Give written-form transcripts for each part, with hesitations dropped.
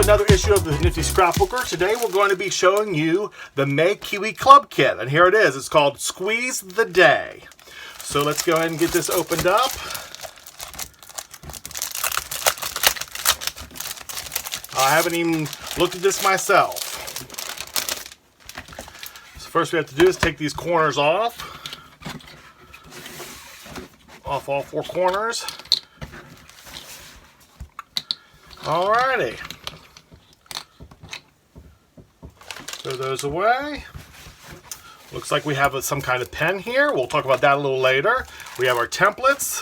another issue of the Nifty Scrapbooker. Today we're going to be showing you the May Kiwi Club Kit, and here it is. It's called Squeeze the Day. So let's go ahead and get this opened up. I haven't even looked at this myself. So first we have to do is take these corners off all four corners. Alrighty. Throw those away. Looks like we have some kind of pen here. We'll talk about that a little later. We have our templates,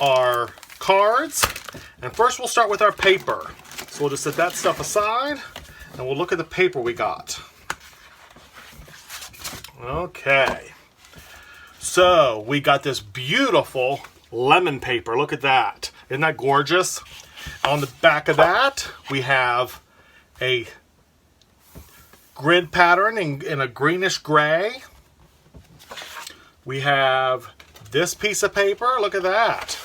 our cards, and first we'll start with our paper. So we'll just set that stuff aside and we'll look at the paper we got. Okay. So we got this beautiful lemon paper. Look at that. Isn't that gorgeous? On the back of that, we have a grid pattern in a greenish gray. We have this piece of paper. Look at that.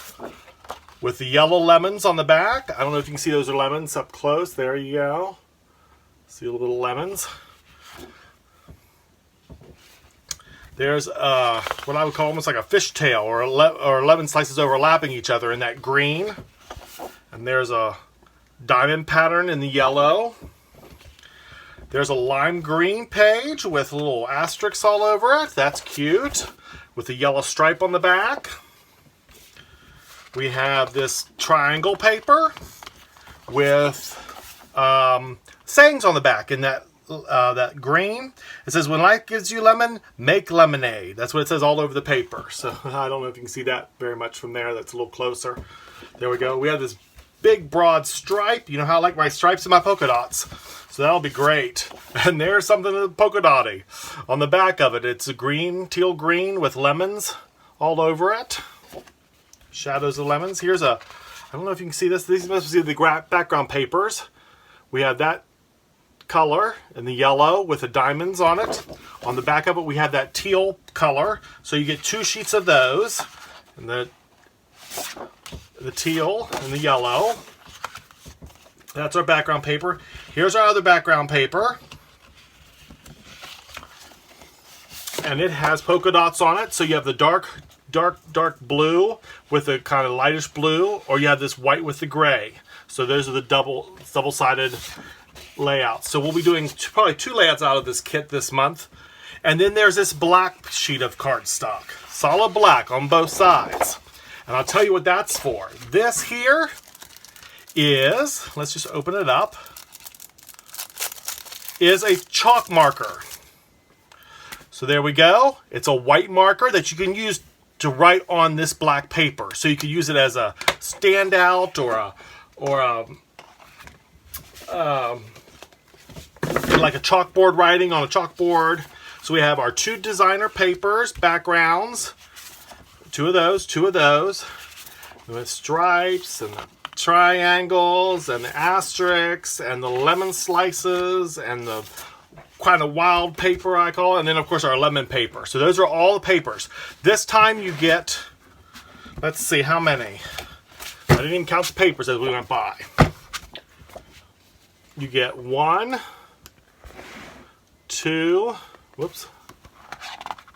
With the yellow lemons on the back. I don't know if you can see those are lemons up close. There you go. See a little bit of lemons. There's what I would call almost like a fishtail or lemon slices overlapping each other in that green. And there's a diamond pattern in the yellow. There's a lime green page with little asterisks all over it. That's cute. With a yellow stripe on the back. We have this triangle paper with sayings on the back in that green. It says, when life gives you lemon, make lemonade. That's what it says all over the paper. So I don't know if you can see that very much from there. That's a little closer. There we go. We have this big broad stripe. You know how I like my stripes and my polka dots. So that'll be great. And there's something polka dotty. On the back of it, it's a green, teal green with lemons all over it. Shadows of lemons. Here's I don't know if you can see this. These must be the background papers. We have that color in the yellow with the diamonds on it. On the back of it, we have that teal color. So you get two sheets of those. And the teal and the yellow. That's our background paper. Here's our other background paper. And it has polka dots on it. So you have the dark blue with a kind of lightish blue, or you have this white with the gray. So those are the double-sided layouts. So we'll be doing probably two layouts out of this kit this month. And then there's this black sheet of cardstock. Solid black on both sides. And I'll tell you what that's for. This here is, let's just open it up, is a chalk marker. So there we go. It's a white marker that you can use to write on this black paper. So you could use it as a standout or like a chalkboard writing on a chalkboard. So we have our two designer papers, backgrounds, two of those, with stripes and the triangles and the asterisks and the lemon slices and the kind of wild paper I call it, and then of course our lemon paper. So those are all the papers. This time you get, let's see how many. I didn't even count the papers as we went by. You get 1, 2,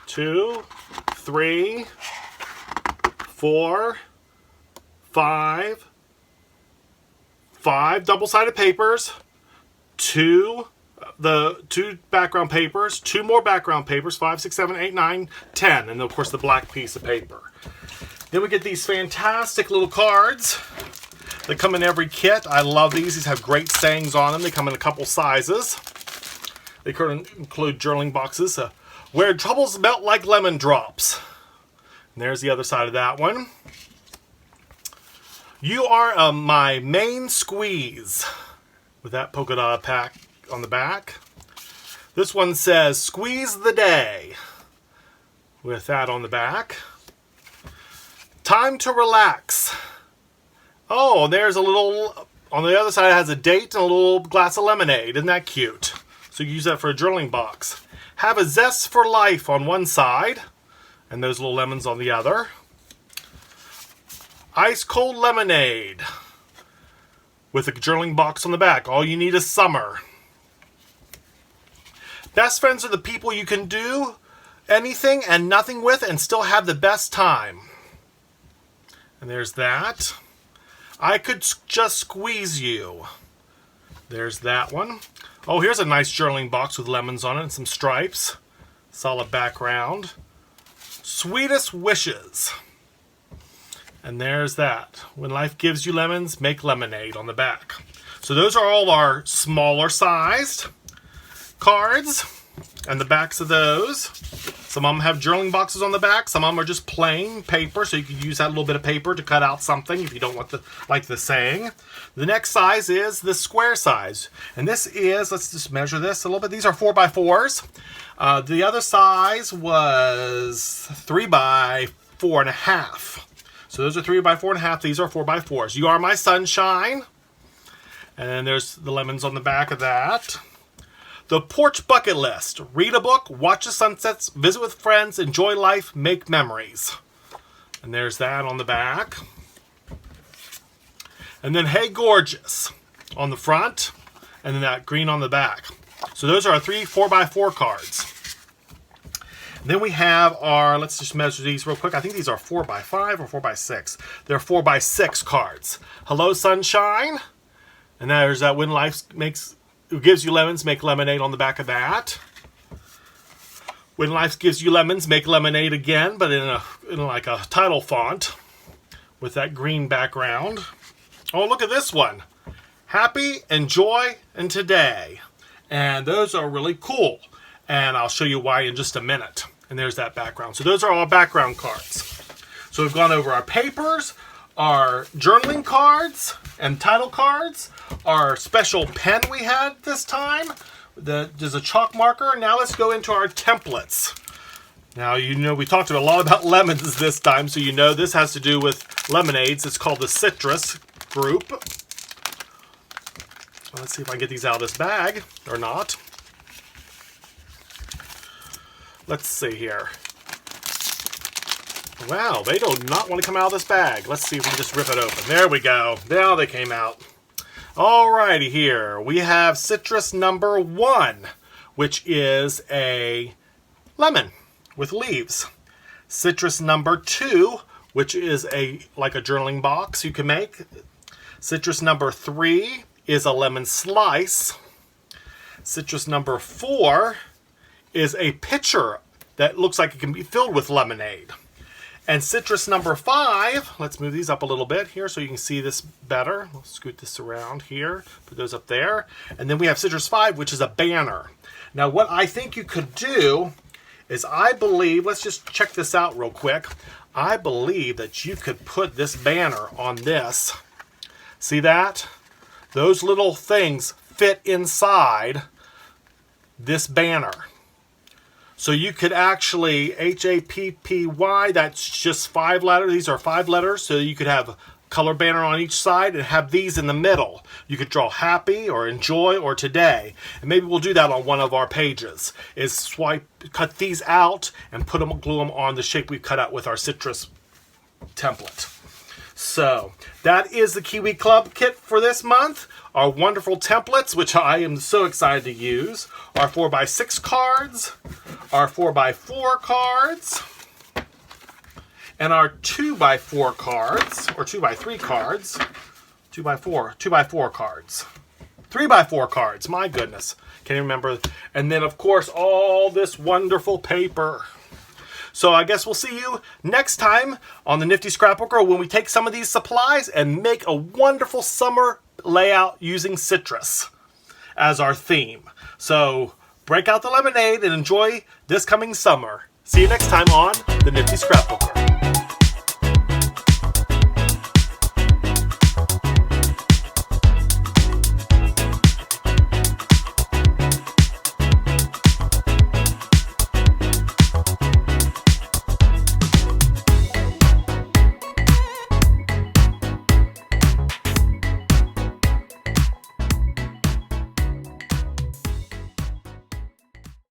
3, 4, 5 double-sided papers, two background papers, 2 more background papers, 5, 6, 7, 8, 9, 10, and of course the black piece of paper. Then we get these fantastic little cards that come in every kit. I love these. These have great sayings on them. They come in a couple sizes. They could include journaling boxes. Where troubles melt like lemon drops. And there's the other side of that one. You are my main squeeze. With that polka dot pack on the back. This one says, squeeze the day. With that on the back. Time to relax. Oh, there's a little, on the other side it has a date and a little glass of lemonade. Isn't that cute? So you use that for a journaling box. Have a zest for life on one side. And those little lemons on the other. Ice cold lemonade. with a journaling box on the back. All you need is summer. Best friends are the people you can do anything and nothing with and still have the best time. And there's that. I could just squeeze you. There's that one. Oh, here's a nice journaling box with lemons on it and some stripes. Solid background. Sweetest wishes. And there's that. When life gives you lemons, make lemonade on the back. So those are all our smaller sized cards and the backs of those. Some of them have journaling boxes on the back. Some of them are just plain paper, so you can use that little bit of paper to cut out something if you don't want like the saying. The next size is the square size. And this is, let's just measure this a little bit. These are 4x4s. The other size was 3x4.5. So those are 3x4.5. These are 4x4s. You are my sunshine. And then there's the lemons on the back of that. The porch bucket list. Read a book, watch the sunsets, visit with friends, enjoy life, make memories. And there's that on the back. And then Hey Gorgeous on the front. And then that green on the back. So those are our 3 4x4 cards. Then we have our, let's just measure these real quick. I think these are 4x5 or 4x6. They're 4x6 cards. Hello, sunshine. And there's that when life gives you lemons, make lemonade on the back of that. When life gives you lemons, make lemonade again, but in like a title font with that green background. Oh, look at this one. Happy, enjoy, and today. And those are really cool. And I'll show you why in just a minute. And there's that background. So those are all background cards. So we've gone over our papers, our journaling cards and title cards, our special pen we had this time. There's a chalk marker. Now let's go into our templates. Now, you know, we talked a lot about lemons this time, so you know this has to do with lemonades. It's called the citrus group. Let's see if I can get these out of this bag or not. Let's see here. Wow, they do not want to come out of this bag. Let's see if we can just rip it open. There we go. Now they came out. Alrighty, here we have citrus number 1, which is a lemon with leaves. Citrus number 2, which is like a journaling box you can make. Citrus number 3 is a lemon slice. Citrus number 4 is a pitcher that looks like it can be filled with lemonade. And citrus number 5, let's move these up a little bit here so you can see this better. We'll scoot this around here, put those up there. And then we have citrus 5, which is a banner. Now what I think you could do is I believe, let's just check this out real quick. I believe that you could put this banner on this. See that? Those little things fit inside this banner. So you could actually, H-A-P-P-Y, that's just 5 letters. These are 5 letters, so you could have a color banner on each side and have these in the middle. You could draw happy or enjoy or today. And maybe we'll do that on one of our pages, is cut these out and glue them on the shape we cut out with our citrus template. So that is the Kiwi Club Kit for this month. Our wonderful templates, which I am so excited to use, our 4x6 cards, our 4x4 cards, and our 2x4 cards, or 2x3 cards, 2x4 cards, 3x4 cards, my goodness, can't even remember. And then, of course, all this wonderful paper. So I guess we'll see you next time on the Nifty Scrapbooker when we take some of these supplies and make a wonderful summer layout using citrus as our theme. So break out the lemonade and enjoy this coming summer. See you next time on the Nifty Scrapbooker.